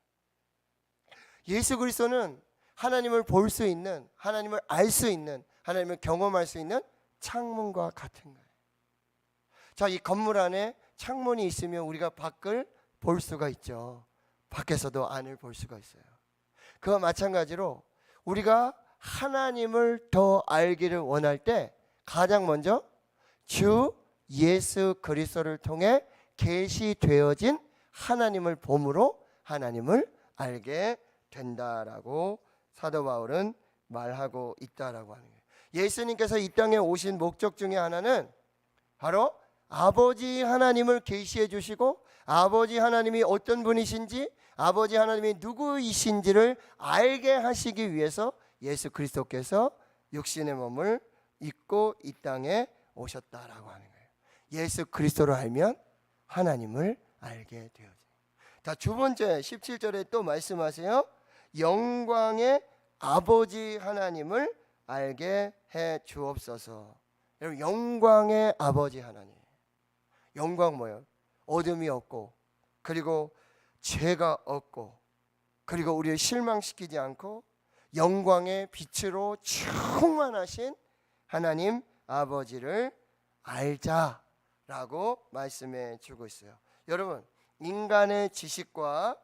Speaker 3: 예수 그리스도는 하나님을 볼 수 있는, 하나님을 알 수 있는, 하나님을 경험할 수 있는 창문과 같은 거예요. 자, 이 건물 안에 창문이 있으면 우리가 밖을 볼 수가 있죠. 밖에서도 안을 볼 수가 있어요. 그와 마찬가지로 우리가 하나님을 더 알기를 원할 때 가장 먼저 주 예수 그리스도를 통해 계시되어진 하나님을 봄으로 하나님을 알게 된다라고 사도 바울은 말하고 있다라고 하는 거예요. 예수님께서 이 땅에 오신 목적 중에 하나는 바로 아버지 하나님을 계시해 주시고 아버지 하나님이 어떤 분이신지 아버지 하나님이 누구이신지를 알게 하시기 위해서 예수 그리스도께서 육신의 몸을 입고 이 땅에 오셨다라고 하는 거예요. 예수 그리스도를 알면 하나님을 알게 되어져요. 자, 두 번째 17절에 또 말씀하세요. 영광의 아버지 하나님을 알게 해 주옵소서. 여러분, 영광의 아버지 하나님. 영광 뭐예요? 어둠이 없고, 그리고 죄가 없고, 그리고 우리를 실망시키지 않고 영광의 빛으로 충만하신 하나님 아버지를 알자라고 말씀해 주고 있어요. 여러분, 인간의 지식과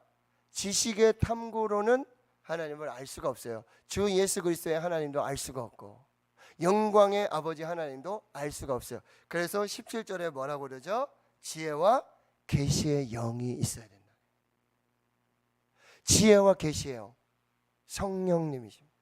Speaker 3: 지식의 탐구로는 하나님을 알 수가 없어요. 주 예수 그리스도의 하나님도 알 수가 없고 영광의 아버지 하나님도 알 수가 없어요. 그래서 17절에 뭐라고 그러죠? 지혜와 계시의 영이 있어야 된다. 지혜와 계시의 영, 성령님이십니다.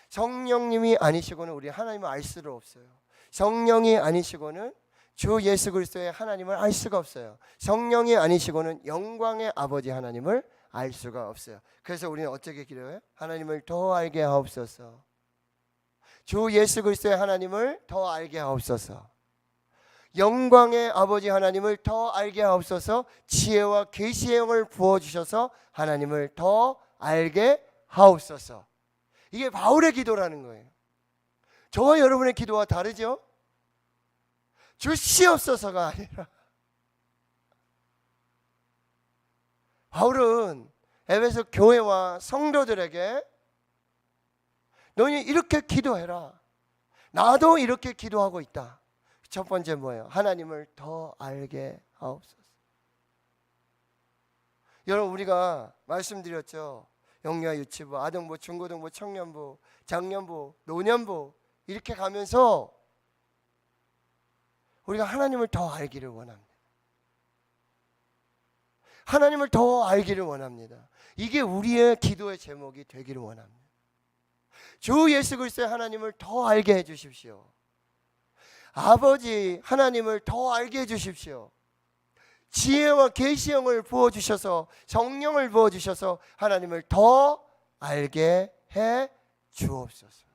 Speaker 3: 성령님이 아니시고는 우리 하나님을 알 수가 없어요. 성령이 아니시고는 주 예수 그리스도의 하나님을 알 수가 없어요. 성령이 아니시고는 영광의 아버지 하나님을 알 수가 없어요. 그래서 우리는 어떻게 기도해요? 하나님을 더 알게 하옵소서. 주 예수 그리스도의 하나님을 더 알게 하옵소서. 영광의 아버지 하나님을 더 알게 하옵소서. 지혜와 계시의 영을 부어주셔서 하나님을 더 알게 하옵소서. 이게 바울의 기도라는 거예요. 저와 여러분의 기도와 다르죠? 주시옵소서가 아니라 바울은 에베소 교회와 성도들에게 너희 이렇게 기도해라. 나도 이렇게 기도하고 있다. 첫 번째 뭐예요? 하나님을 더 알게 하옵소서. 여러분, 우리가 말씀드렸죠. 영유아 유치부, 아동부, 중고등부, 청년부, 장년부, 노년부 이렇게 가면서 우리가 하나님을 더 알기를 원합니다. 하나님을 더 알기를 원합니다. 이게 우리의 기도의 제목이 되기를 원합니다. 주 예수 그리스도의 하나님을 더 알게 해 주십시오. 아버지 하나님을 더 알게 해 주십시오. 지혜와 계시의 영을 부어주셔서 성령을 부어주셔서 하나님을 더 알게 해 주옵소서.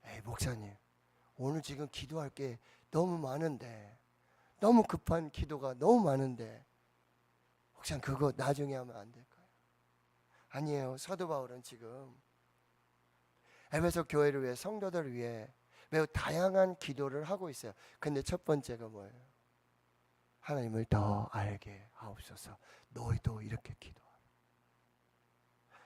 Speaker 3: 에이, 목사님, 오늘 지금 기도할 게 너무 많은데, 너무 급한 기도가 너무 많은데 혹시 그거 나중에 하면 안 될까요? 아니에요. 사도 바울은 지금 에베소 교회를 위해, 성도들을 위해 매우 다양한 기도를 하고 있어요. 근데 첫 번째가 뭐예요? 하나님을 더 알게 하옵소서. 너희도 이렇게 기도하라.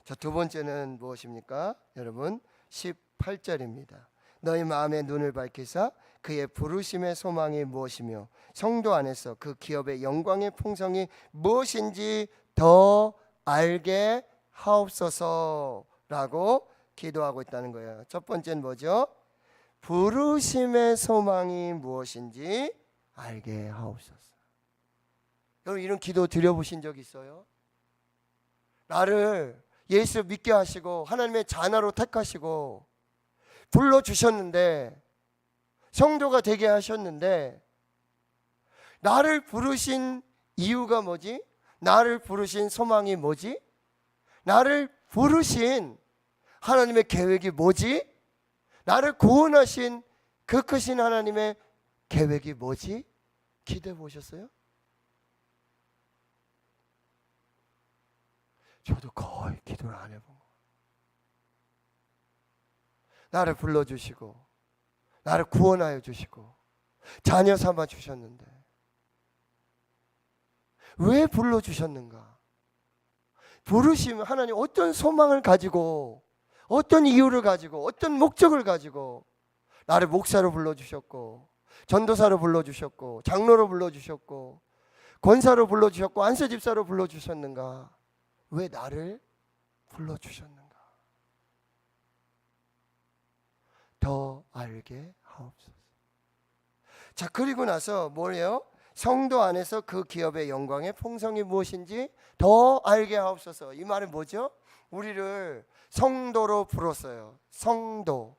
Speaker 3: 자, 두 번째는 무엇입니까? 여러분, 18절입니다. 너희 마음의 눈을 밝히사 그의 부르심의 소망이 무엇이며 성도 안에서 그 기업의 영광의 풍성이 무엇인지 더 알게 하옵소서라고 기도하고 있다는 거예요. 첫 번째는 뭐죠? 부르심의 소망이 무엇인지 알게 하옵소서. 여러분, 이런 기도 드려보신 적 있어요? 나를 예수 믿게 하시고 하나님의 자녀로 택하시고 불러주셨는데, 성도가 되게 하셨는데, 나를 부르신 이유가 뭐지? 나를 부르신 소망이 뭐지? 나를 부르신 하나님의 계획이 뭐지? 나를 구원하신 그 크신 하나님의 계획이 뭐지? 기도해 보셨어요? 저도 거의 기도를 안 해본 거예요. 나를 불러주시고 나를 구원하여 주시고 자녀 삼아 주셨는데 왜 불러주셨는가? 부르심, 하나님 어떤 소망을 가지고, 어떤 이유를 가지고, 어떤 목적을 가지고 나를 목사로 불러주셨고, 전도사로 불러주셨고, 장로로 불러주셨고, 권사로 불러주셨고, 안수집사로 불러주셨는가? 왜 나를 불러주셨는가? 더 알게 하옵소서. 자, 그리고 나서 뭐예요? 성도 안에서 그 기업의 영광의 풍성이 무엇인지 더 알게 하옵소서. 이 말은 뭐죠? 우리를 성도로 불렀어요. 성도.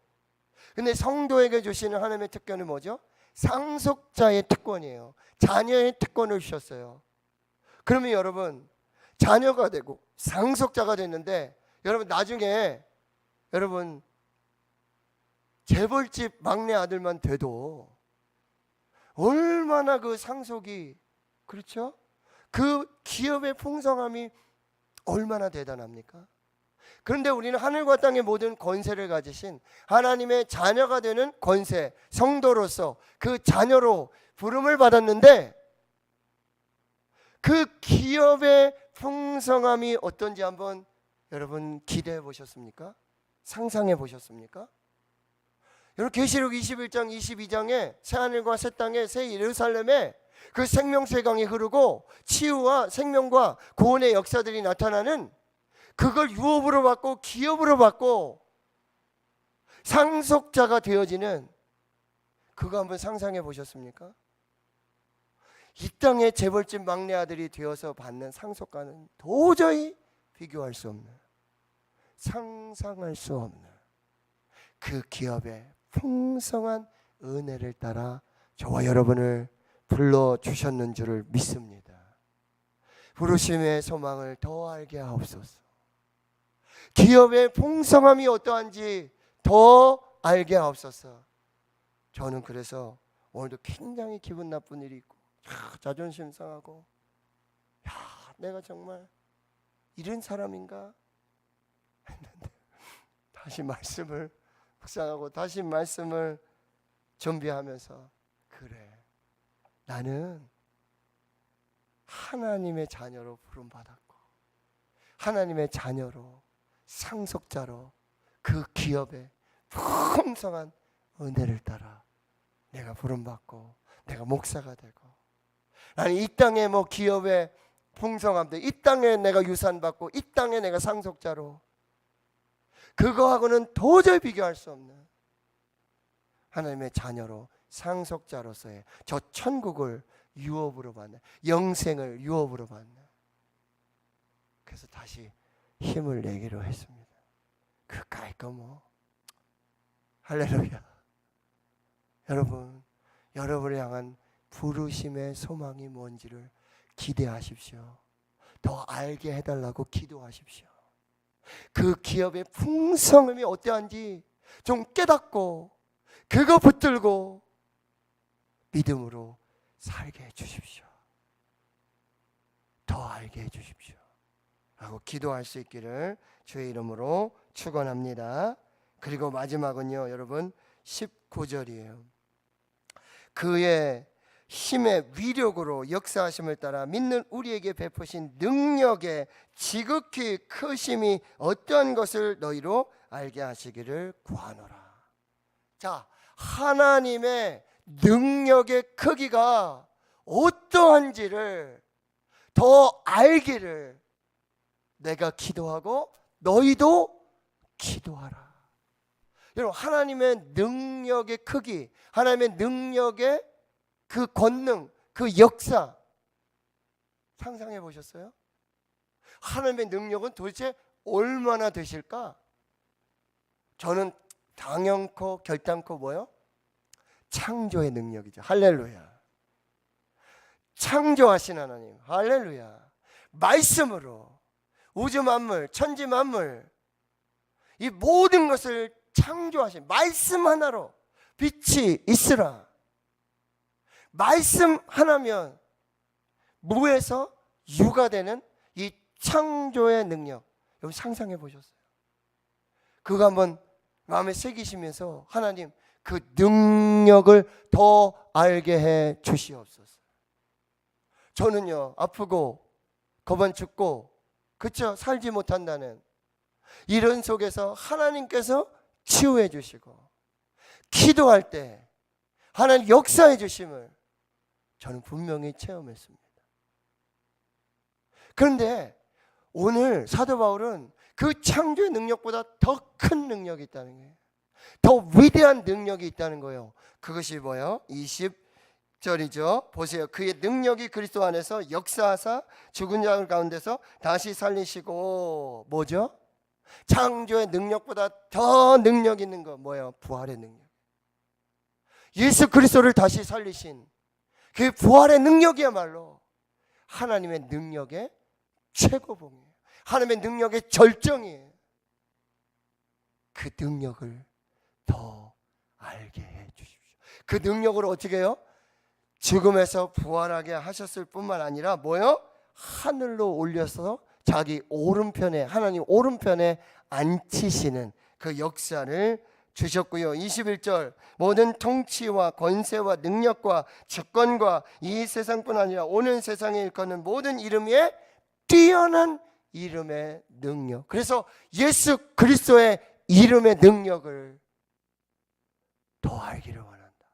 Speaker 3: 근데 성도에게 주시는 하나님의 특권은 뭐죠? 상속자의 특권이에요. 자녀의 특권을 주셨어요. 그러면 여러분, 자녀가 되고 상속자가 됐는데, 여러분 나중에 여러분 재벌집 막내 아들만 돼도 얼마나 그 상속이, 그렇죠? 그 기업의 풍성함이 얼마나 대단합니까? 그런데 우리는 하늘과 땅의 모든 권세를 가지신 하나님의 자녀가 되는 권세, 성도로서 그 자녀로 부름을 받았는데, 그 기업의 풍성함이 어떤지 한번 여러분 기대해 보셨습니까? 상상해 보셨습니까? 여러분 계시록 21장 22장에 새하늘과 새 땅에 새 예루살렘에 그 생명수의 강이 흐르고 치유와 생명과 구원의 역사들이 나타나는, 그걸 유업으로 받고 기업으로 받고 상속자가 되어지는, 그거 한번 상상해 보셨습니까? 이 땅의 재벌집 막내 아들이 되어서 받는 상속과는 도저히 비교할 수 없는, 상상할 수 없는 그 기업의 풍성한 은혜를 따라 저와 여러분을 불러주셨는 줄을 믿습니다. 부르심의 소망을 더 알게 하옵소서. 기업의 풍성함이 어떠한지 더 알게 하옵소서. 저는 그래서 오늘도 굉장히 기분 나쁜 일이 있고, 자존심 상하고, 내가 정말 이런 사람인가 했는데, 다시 말씀을 묵상하고 다시 말씀을 준비하면서, 그래, 나는 하나님의 자녀로 부름받았고, 하나님의 자녀로, 상속자로 그 기업의 풍성한 은혜를 따라 내가 부름받고 내가 목사가 되고, 나는 이 땅에 뭐 기업의 풍성함들, 이 땅에 내가 유산받고, 이 땅에 내가 상속자로, 그거하고는 도저히 비교할 수 없는 하나님의 자녀로, 상속자로서의 저 천국을 유업으로 받는, 영생을 유업으로 받는, 그래서 다시 힘을 내기로 했습니다. 그까이 거 뭐, 할렐루야. 여러분, 여러분을 향한 부르심의 소망이 뭔지를 기대하십시오. 더 알게 해달라고 기도하십시오. 그 기업의 풍성함이 어떠한지 좀 깨닫고, 그거 붙들고 믿음으로 살게 해주십시오. 더 알게 해주십시오 라고 기도할 수 있기를 주의 이름으로 축원합니다. 그리고 마지막은요, 여러분 19절이에요. 그의 힘의 위력으로 역사하심을 따라 믿는 우리에게 베푸신 능력의 지극히 크심이 어떠한 것을 너희로 알게 하시기를 구하노라. 자, 하나님의 능력의 크기가 어떠한지를 더 알기를 내가 기도하고 너희도 기도하라. 여러분, 하나님의 능력의 크기, 하나님의 능력의 그 권능, 그 역사 상상해 보셨어요? 하나님의 능력은 도대체 얼마나 되실까? 저는 당연코 결단코 뭐요? 창조의 능력이죠. 할렐루야. 창조하신 하나님, 할렐루야. 말씀으로 우주 만물, 천지 만물, 이 모든 것을 창조하신 말씀 하나로 빛이 있으라. 말씀 하나면 무에서 유가 되는 이 창조의 능력, 여러분 상상해 보셨어요? 그거 한번 마음에 새기시면서 하나님 그 능력을 더 알게 해 주시옵소서. 저는요, 아프고 겁은 죽고 그렇죠? 살지 못한다는 이런 속에서 하나님께서 치유해 주시고 기도할 때 하나님 역사해 주심을 저는 분명히 체험했습니다. 그런데 오늘 사도 바울은 그 창조의 능력보다 더 큰 능력이 있다는 거예요. 더 위대한 능력이 있다는 거예요. 그것이 뭐예요? 20절이죠. 보세요. 그의 능력이 그리스도 안에서 역사하사 죽은 자 가운데서 다시 살리시고, 뭐죠? 창조의 능력보다 더 능력 있는 거 뭐예요? 부활의 능력. 예수 그리스도를 다시 살리신 그 부활의 능력이야말로 하나님의 능력의 최고봉이에요. 하나님의 능력의 절정이에요. 그 능력을 더 알게 해 주십시오. 그 능력을 어떻게 해요? 죽음에서 부활하게 하셨을 뿐만 아니라 뭐요? 하늘로 올려서 자기 오른편에, 하나님 오른편에 앉히시는 그 역사를 주셨고요. 21절, 모든 통치와 권세와 능력과 주권과 이 세상뿐 아니라 오는 세상에 일컫는 모든 이름 위에 뛰어난 이름의 능력. 그래서 예수 그리스도의 이름의 능력을 더 알기를 원한다.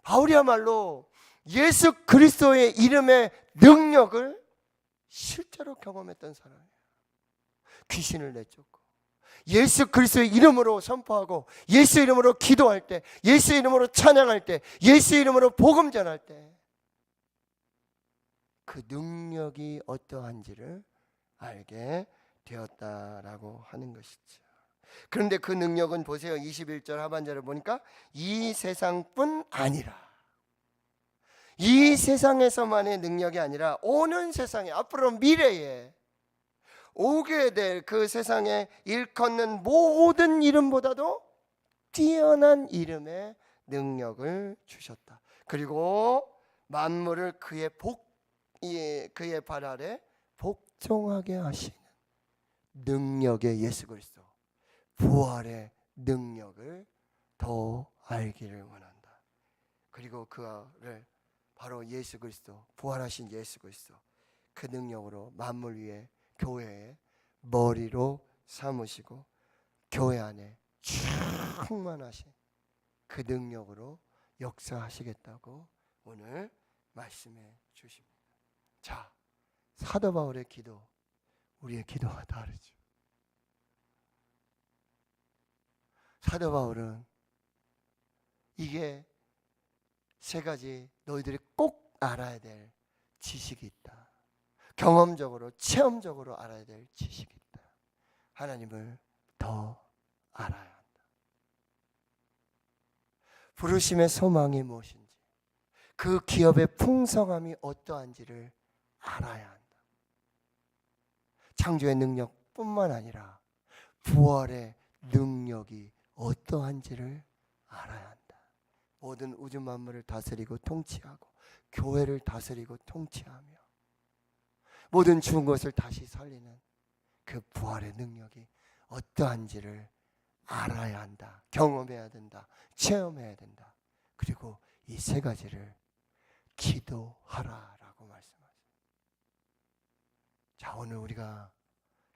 Speaker 3: 바울이야말로 예수 그리스도의 이름의 능력을 실제로 경험했던 사람이에요. 귀신을 내쫓고 예수 그리스도의 이름으로 선포하고 예수 이름으로 기도할 때, 예수 이름으로 찬양할 때, 예수 이름으로 복음 전할 때 그 능력이 어떠한지를 알게 되었다라고 하는 것이죠. 그런데 그 능력은 보세요. 21절 하반절을 보니까 이 세상뿐 아니라, 이 세상에서만의 능력이 아니라 오는 세상에, 앞으로 미래에 오게 될 그 세상에 일컫는 모든 이름보다도 뛰어난 이름의 능력을 주셨다. 그리고 만물을 그의 발 아래 복종하게 하시는 능력의 예수 그리스도, 부활의 능력을 더 알기를 원한다. 그리고 그를 바로 예수 그리스도, 부활하신 예수 그리스도, 그 능력으로 만물 위에 교회의 머리로 삼으시고 교회 안에 충만하신 그 능력으로 역사하시겠다고 오늘 말씀해 주십니다. 자, 사도 바울의 기도, 우리의 기도와 다르죠. 사도 바울은 이게 세 가지 너희들이 꼭 알아야 될 지식이 있다. 경험적으로, 체험적으로 알아야 될 지식이 있다. 하나님을 더 알아야 한다. 부르심의 소망이 무엇인지, 그 기업의 풍성함이 어떠한지를 알아야 한다. 창조의 능력뿐만 아니라 부활의 능력이 어떠한지를 알아야 한다. 모든 우주 만물을 다스리고 통치하고 교회를 다스리고 통치하며 모든 죽은 것을 다시 살리는 그 부활의 능력이 어떠한지를 알아야 한다. 경험해야 된다. 체험해야 된다. 그리고 이 세 가지를 기도하라라고 말씀하세요. 자, 오늘 우리가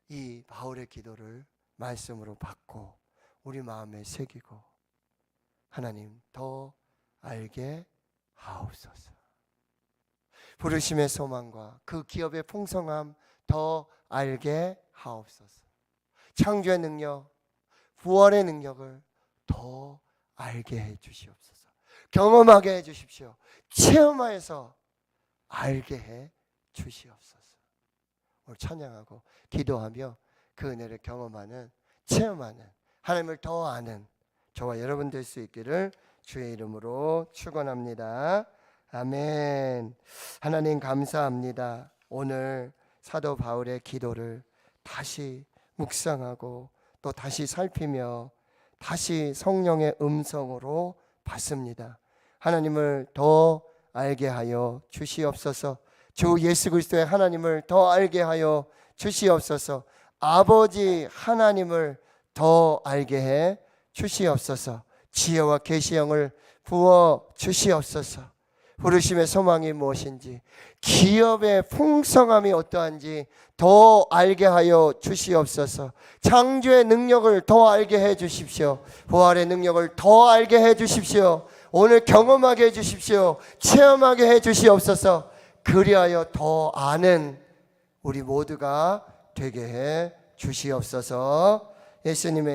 Speaker 3: 이 바울의 기도를 말씀으로 받고 우리 마음에 새기고 하나님 더 알게 하옵소서. 부르심의 소망과 그 기업의 풍성함 더 알게 하옵소서. 창조의 능력, 부활의 능력을 더 알게 해 주시옵소서. 경험하게 해 주십시오. 체험하여서 알게 해 주시옵소서. 오늘 찬양하고 기도하며 그 은혜를 경험하는, 체험하는, 하나님을 더 아는 저와 여러분 될 수 있기를 주의 이름으로 축원합니다. 아멘. 하나님 감사합니다. 오늘 사도 바울의 기도를 다시 묵상하고 또 다시 살피며 다시 성령의 음성으로 받습니다. 하나님을 더 알게 하여 주시옵소서. 주 예수 그리스도의 하나님을 더 알게 하여 주시옵소서. 아버지 하나님을 더 알게 해 주시옵소서. 지혜와 계시형을 부어 주시옵소서. 부르심의 소망이 무엇인지, 기업의 풍성함이 어떠한지 더 알게 하여 주시옵소서. 창조의 능력을 더 알게 해 주십시오. 부활의 능력을 더 알게 해 주십시오. 오늘 경험하게 해 주십시오. 체험하게 해 주시옵소서. 그리하여 더 아는 우리 모두가 되게 해 주시옵소서. 예수님의